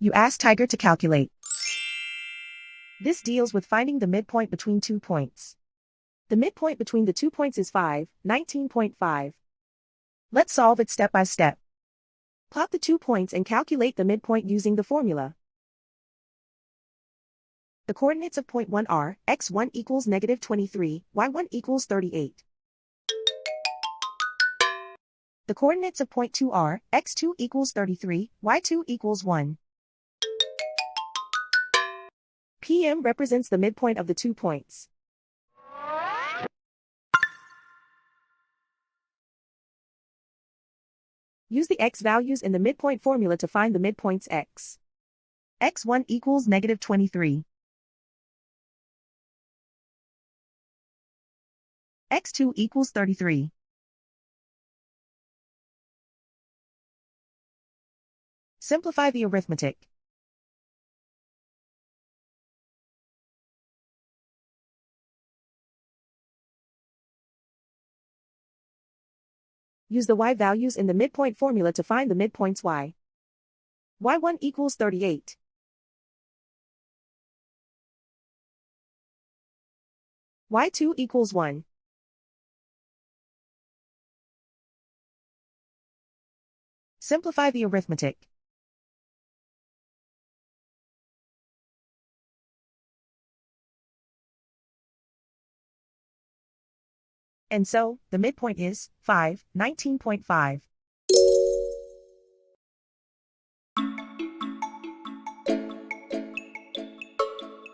You ask Tiger to calculate. This deals with finding the midpoint between 2 points. The midpoint between the 2 points is 5, 19.5. Let's solve it step by step. Plot the 2 points and calculate the midpoint using the formula. The coordinates of point 1 are, x1 equals -23, y1 equals 38. The coordinates of point 2 are, x2 equals 33, y2 equals 1. PM represents the midpoint of the 2 points. Use the x values in the midpoint formula to find the midpoints x. x1 equals -23. x2 equals 33. Simplify the arithmetic. Use the y values in the midpoint formula to find the midpoints y. y1 equals 38. y2 equals 1. Simplify the arithmetic. And so, the midpoint is 5, 19.5.